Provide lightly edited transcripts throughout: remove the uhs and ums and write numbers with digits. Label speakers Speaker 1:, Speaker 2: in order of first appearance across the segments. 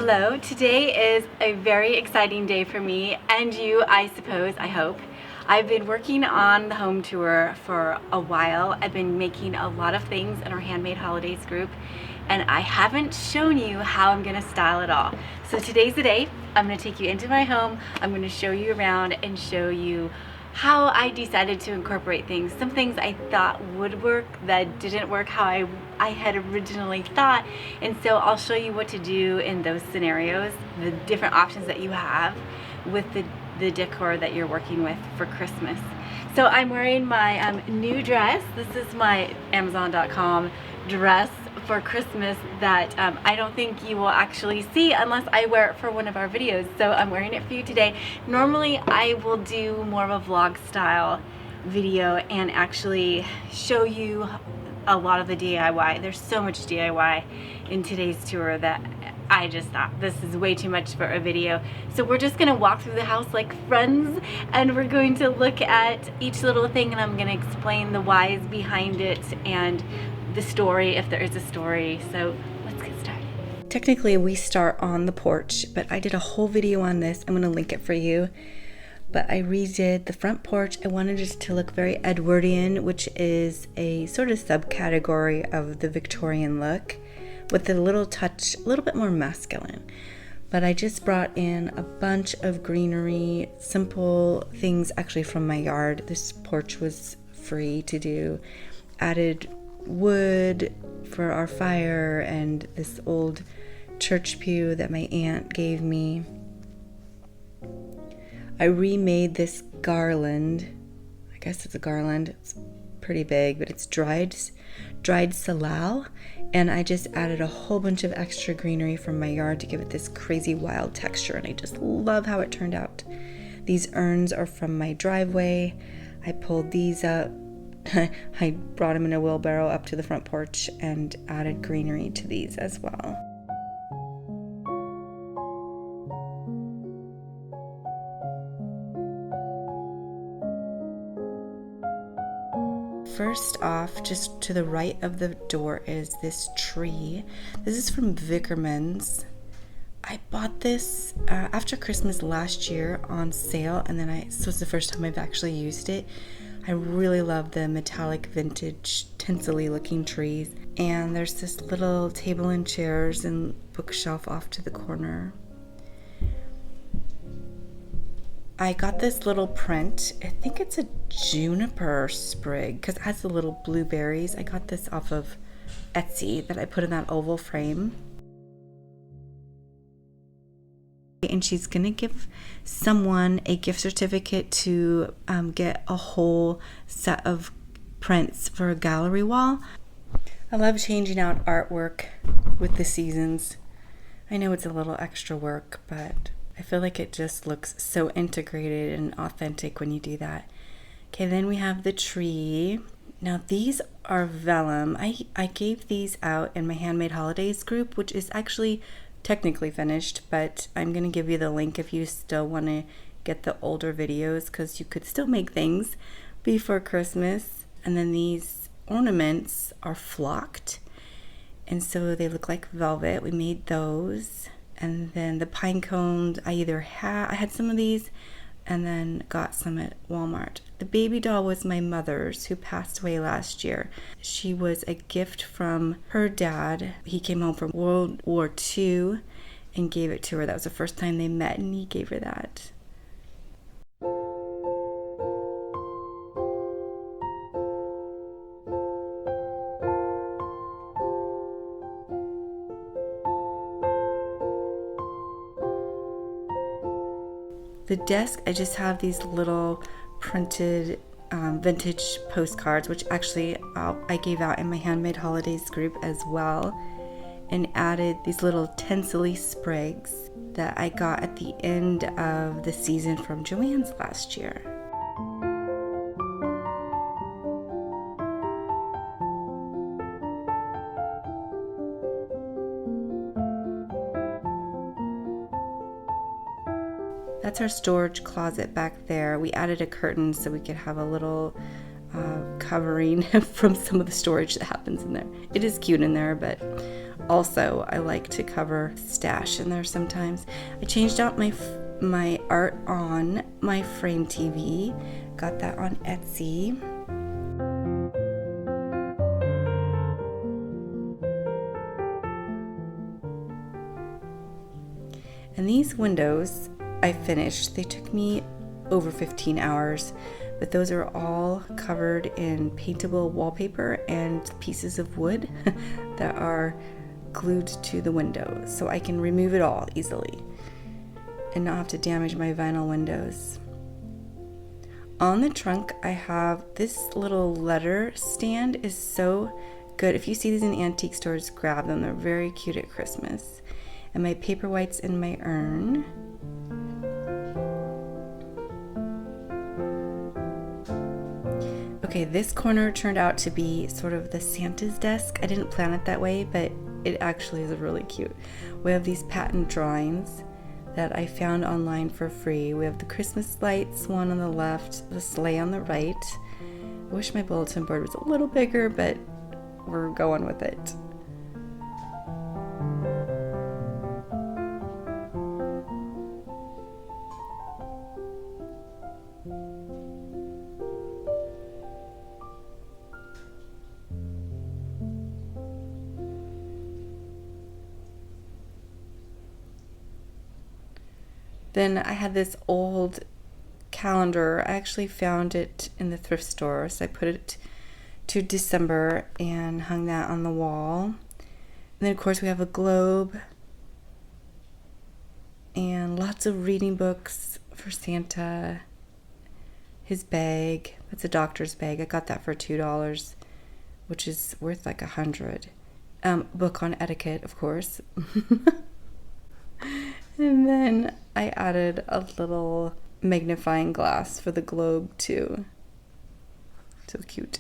Speaker 1: Hello, today is a very exciting day for me and you, I suppose, I hope. I've been working on the home tour for a while. I've been making a lot of things in our Handmade Holidays group and I haven't shown you how I'm gonna style it all. So today's the day. I'm gonna take you into my home. I'm gonna show you around and show you how I decided to incorporate things. Some things I thought would work that didn't work how I had originally thought, and so I'll show you what to do in those scenarios, the different options that you have with the decor that you're working with for Christmas. So I'm wearing my new dress. This is my Amazon.com dress for Christmas that I don't think you will actually see unless I wear it for one of our videos. So I'm wearing it for you today. Normally I will do more of a vlog style video and actually show you a lot of the DIY. There's so much DIY in today's tour that I just thought this is way too much for a video. So we're just gonna walk through the house like friends and we're going to look at each little thing and I'm gonna explain the whys behind it and the story if there is a story. So let's get started. Technically we start on the porch, but I did a whole video on this. I'm gonna link it for you. But I redid the front porch. I wanted it to look very Edwardian, which is a sort of subcategory of the Victorian look, with a little touch, a little bit more masculine. But I just brought in a bunch of greenery, simple things actually from my yard. This porch was free to do. Added wood for our fire and this old church pew that my aunt gave me. I remade this garland. I guess it's a garland. It's pretty big, but it's dried salal, and I just added a whole bunch of extra greenery from my yard to give it this crazy wild texture, and I just love how it turned out. These urns are from my driveway. I pulled these up. I brought them in a wheelbarrow up to the front porch and added greenery to these as well. First off, just to the right of the door is this tree. This is from Vickerman's. I bought this after Christmas last year on sale, and then so it's the first time I've actually used it. I really love the metallic vintage tinsel-y looking trees. And there's this little table and chairs and bookshelf off to the corner. I got this little print. I think it's a juniper sprig because it has the little blueberries. I got this off of Etsy that I put in that oval frame. And she's gonna give someone a gift certificate to get a whole set of prints for a gallery wall. I love changing out artwork with the seasons. I know it's a little extra work, but I feel like it just looks so integrated and authentic when you do that. Okay, then we have the tree. Now these are vellum. I gave these out in my Handmade Holidays group, which is actually technically finished, but I'm gonna give you the link if you still want to get the older videos, because you could still make things before Christmas. And then these ornaments are flocked, and so they look like velvet. We made those. And then the pine cones, I had some of these and then got some at Walmart. The baby doll was my mother's, who passed away last year. She was a gift from her dad. He came home from World War II and gave it to her. That was the first time they met, and he gave her that. The desk, I just have these little printed vintage postcards, which actually I gave out in my Handmade Holidays group as well, and added these little tinsel-y sprigs that I got at the end of the season from Joann's last year. That's our storage closet back there. We added a curtain so we could have a little covering from some of the storage that happens in there. It is cute in there, but Also, I like to cover stash in there sometimes. I changed out my art on my frame TV. Got that on Etsy. And these windows I finished. They took me over 15 hours, but those are all covered in paintable wallpaper and pieces of wood that are glued to the window, so I can remove it all easily and not have to damage my vinyl windows. On the trunk, I have this little letter stand. Is so good. If you see these in antique stores, grab them. They're very cute at Christmas. And my paper whites in my urn. Okay, this corner turned out to be sort of the Santa's desk. I didn't plan it that way, but it actually is really cute. We have these patent drawings that I found online for free. We have the Christmas lights one on the left, the sleigh on the right. I wish my bulletin board was a little bigger, but we're going with it. Then I had this old calendar. I actually found it in the thrift store, so I put it to December and hung that on the wall. And then of course we have a globe and lots of reading books for Santa. His bag, that's a doctor's bag. I got that for $2, which is worth like $100. Book on etiquette, of course. And then I added a little magnifying glass for the globe too. So cute.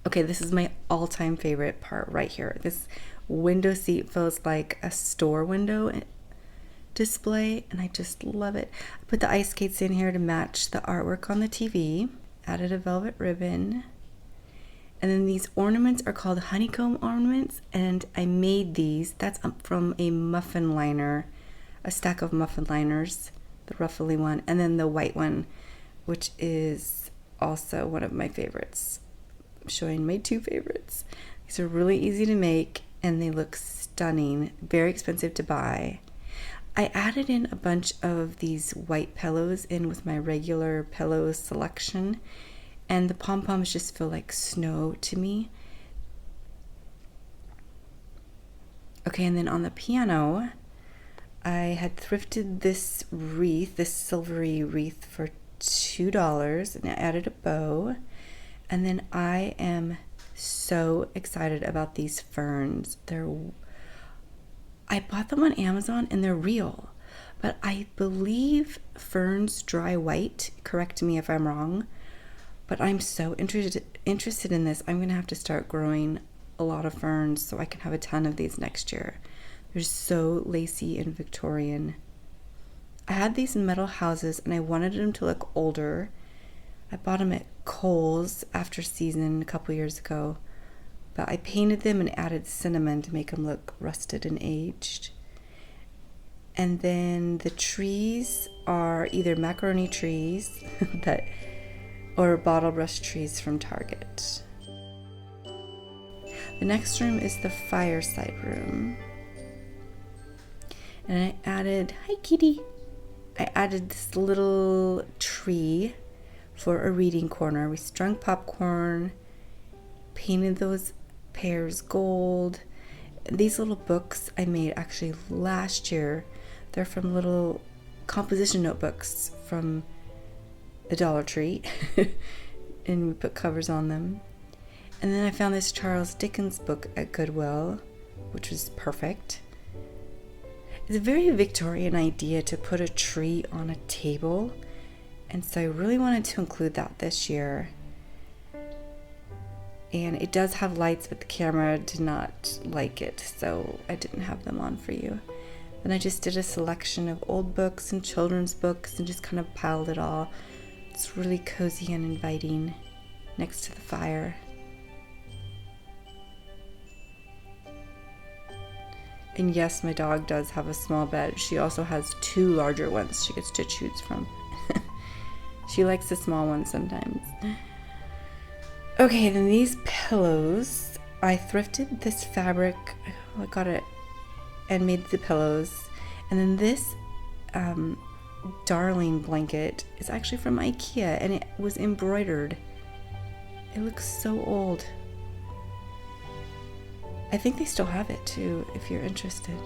Speaker 1: Okay, this is my all-time favorite part right here. This window seat feels like a store window display, and I just love it. I put the ice skates in here to match the artwork on the TV. Added a velvet ribbon. And then these ornaments are called honeycomb ornaments, and I made these. That's from a muffin liner, a stack of muffin liners, the ruffly one, and then the white one, which is also one of my favorites. I'm showing my two favorites. These are really easy to make, and they look stunning, very expensive to buy. I added in a bunch of these white pillows in with my regular pillow selection. And the pom-poms just feel like snow to me. Okay, and then on the piano, I had thrifted this wreath, this silvery wreath for $2, and I added a bow. And then I am so excited about these ferns. I bought them on Amazon and they're real, but I believe ferns dry white. Correct me if I'm wrong. But I'm so interested in this. I'm going to have to start growing a lot of ferns so I can have a ton of these next year. They're so lacy and Victorian. I had these metal houses and I wanted them to look older. I bought them at Kohl's after season a couple years ago. But I painted them and added cinnamon to make them look rusted and aged. And then the trees are either macaroni trees or bottle brush trees from Target. The next room is the Fireside Room. And I added, hi kitty, I added this little tree for a reading corner. We strung popcorn, painted those pears gold. These little books I made actually last year. They're from little composition notebooks from the Dollar Tree. And we put covers on them. And then I found this Charles Dickens book at Goodwill, which was perfect. It's a very Victorian idea to put a tree on a table, and so I really wanted to include that this year. And it does have lights, but the camera did not like it, so I didn't have them on for you. Then I just did a selection of old books and children's books and just kind of piled it all. It's really cozy and inviting next to the fire.
Speaker 2: And yes, my dog does have a small bed. She also has 2 larger ones she gets to choose from. She likes the small ones sometimes. Okay, then these pillows. I thrifted this fabric. I got it and made the pillows. And then this darling blanket is actually from IKEA, and it was embroidered. It looks so old. I think they still have it too, if you're interested.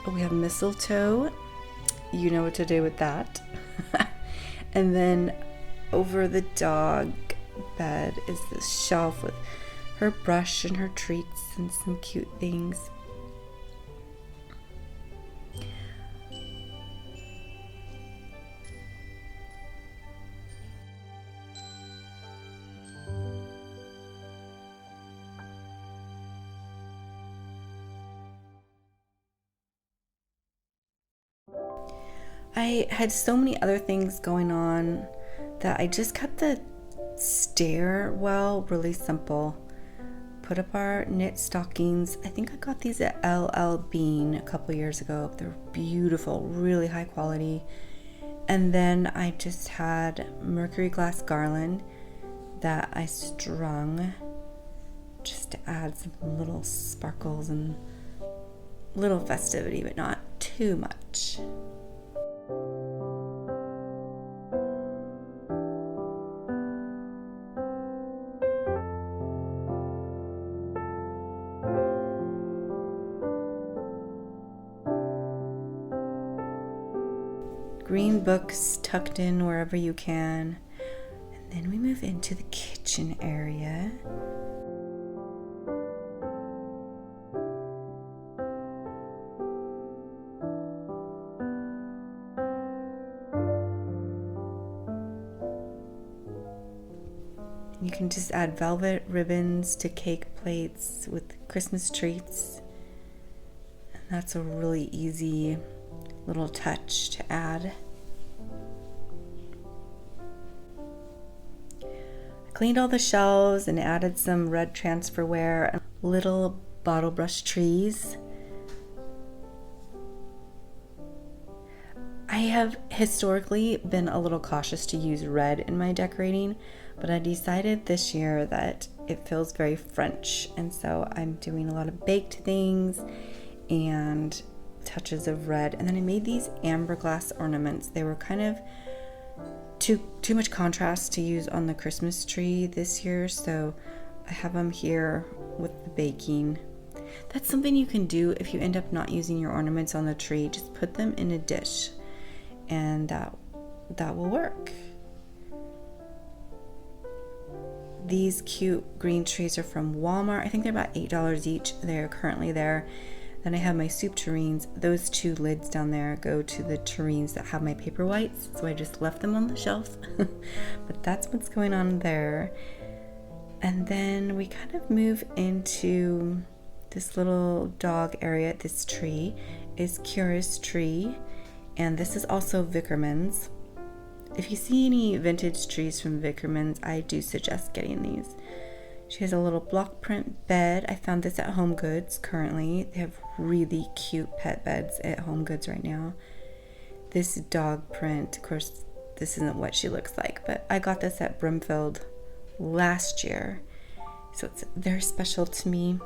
Speaker 2: Oh, we have mistletoe. You know what to do with that. And then over the dog bed is this shelf with her brush and her treats and some cute things. I had so many other things going on that I just kept the stairwell really simple. Put up our knit stockings. I think I got these at LL Bean a couple years ago. They're beautiful, really high quality. And then I just had mercury glass garland that I strung just to add some little sparkles and little festivity, but not too much. Green books tucked in wherever you can. And then we move into the kitchen area. You can just add velvet ribbons to cake plates with Christmas treats. And that's a really easy little touch to add. I cleaned all the shelves and added some red transferware and little bottle brush trees. I have historically been a little cautious to use red in my decorating, but I decided this year that it feels very French, and so I'm doing a lot of baked things and touches of red. And then I made these amber glass ornaments. They were kind of too much contrast to use on the Christmas tree this year, so I have them here with the baking. That's something you can do if you end up not using your ornaments on the tree. Just put them in a dish, and that will work. These cute green trees are from Walmart. I think they're about $8 each. They're currently there. Then I have my soup tureens. Those 2 lids down there go to the tureens that have my paper whites, so I just left them on the shelf. But that's what's going on there. And then we kind of move into this little dog area. This tree is Curious Tree, and this is also Vickerman's. If you see any vintage trees from Vickerman's, I do suggest getting these. She has a little block print bed. I found this at Home Goods currently. They have really cute pet beds at Home Goods right now. This dog print, of course, this isn't what she looks like, but I got this at Brimfield last year, so it's very special to me.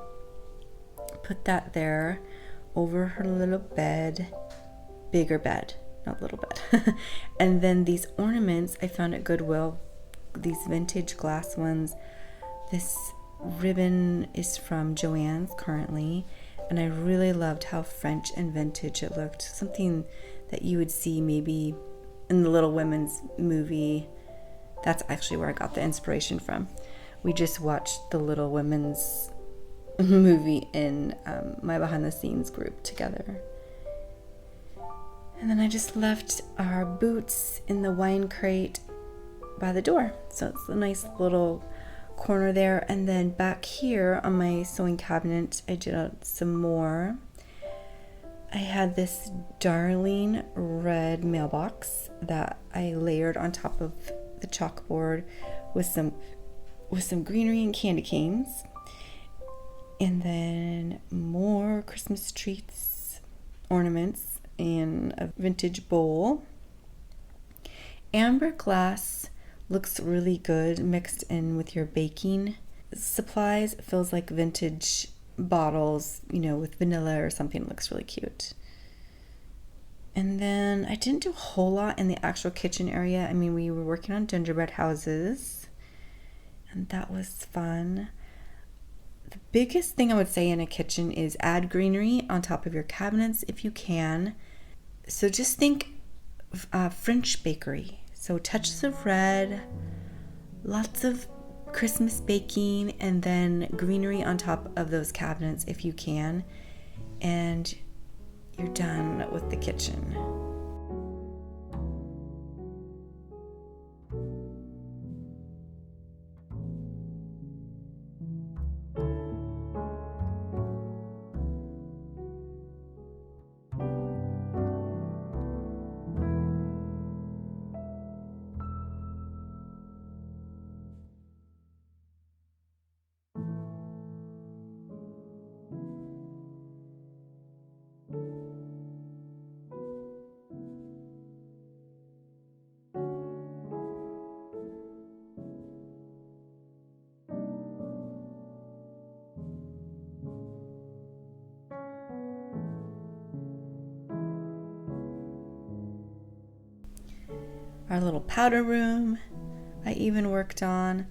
Speaker 2: Put that there over her little bed, bigger bed, not little bed. And then these ornaments I found at Goodwill, these vintage glass ones. This ribbon is from Joann's currently, and I really loved how French and vintage it looked. Something that you would see maybe in the Little Women's movie. That's actually where I got the inspiration from. We just watched the Little Women's movie in my behind the scenes group together. And then I just left our boots in the wine crate by the door. So it's a nice little corner there. And then back here on my sewing cabinet, I did some more. I had this darling red mailbox that I layered on top of the chalkboard with some greenery and candy canes. And then more Christmas treats, ornaments, and a vintage bowl. Amber glass looks really good mixed in with your baking supplies. It feels like vintage bottles, with vanilla or something. It looks really cute. And then I didn't do a whole lot in the actual kitchen area. I mean, we were working on gingerbread houses, and that was fun. The biggest thing I would say in a kitchen is add greenery on top of your cabinets if you can. So just think French bakery. So touches of red, lots of Christmas baking, and then greenery on top of those cabinets if you can. And you're done with the kitchen. Our little powder room I even worked on.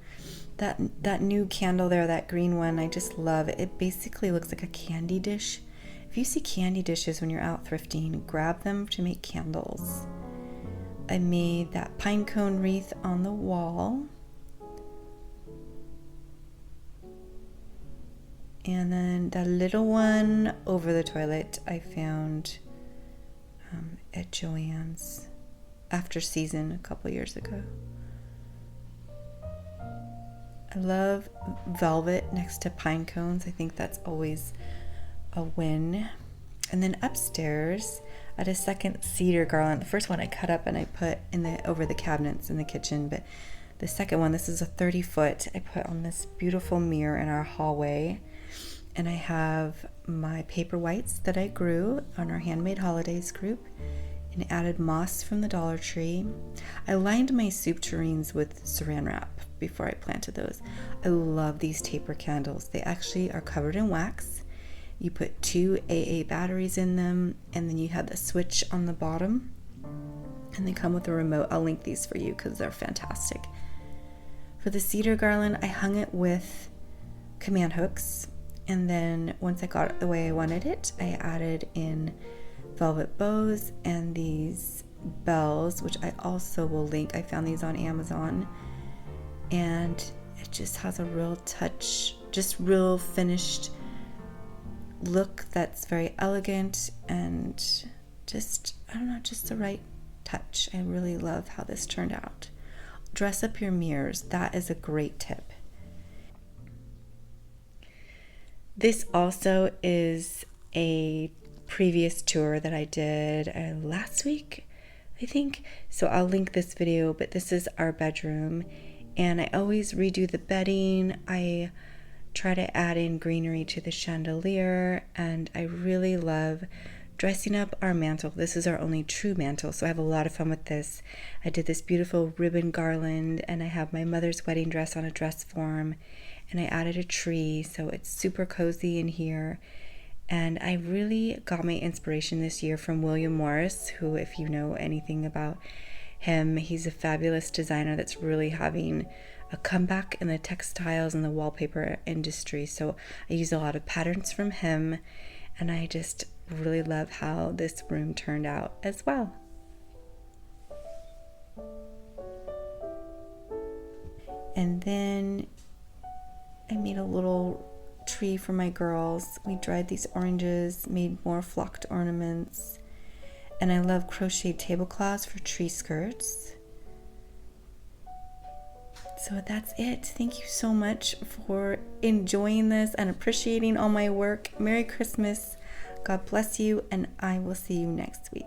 Speaker 2: That new candle there, that green one, I just love it. It basically looks like a candy dish. If you see candy dishes when you're out thrifting, grab them to make candles. I made that pine cone wreath on the wall. And then the little one over the toilet I found at Joann's after season a couple years ago. I love velvet next to pine cones. I think that's always a win. And then upstairs, I had a second cedar garland. The first one I cut up and I put over the cabinets in the kitchen, but the second one, this is a 30-foot, I put on this beautiful mirror in our hallway. And I have my paper whites that I grew on our Handmade Holidays group, and added moss from the Dollar Tree. I lined my soup tureens with saran wrap before I planted those. I love these taper candles. They actually are covered in wax. You put 2 AA batteries in them, and then you have the switch on the bottom, and they come with a remote. I'll link these for you because they're fantastic. For the cedar garland, I hung it with command hooks, and then once I got it the way I wanted it, I added in velvet bows and these bells, which I also will link. I found these on Amazon, and it just has a real touch, just real finished look that's very elegant and just, I don't know, just the right touch. I really love how this turned out. Dress up your mirrors. That is a great tip. This also is a previous tour that I did last week, I think. So I'll link this video, but this is our bedroom, and I always redo the bedding. I try to add in greenery to the chandelier, and I really love dressing up our mantle. This is our only true mantle, so I have a lot of fun with this. I did this beautiful ribbon garland, and I have my mother's wedding dress on a dress form, and I added a tree, so it's super cozy in here. And I really got my inspiration this year from William Morris, who, if you know anything about him, he's a fabulous designer that's really having a comeback in the textiles and the wallpaper industry. So I use a lot of patterns from him, and I just really love how this room turned out as well. And then I made a little tree for my girls. We dried these oranges, made more flocked ornaments, and I love crocheted tablecloths for tree skirts. So that's it. Thank you so much for enjoying this and appreciating all my work. Merry Christmas. God bless you, and I will see you next week.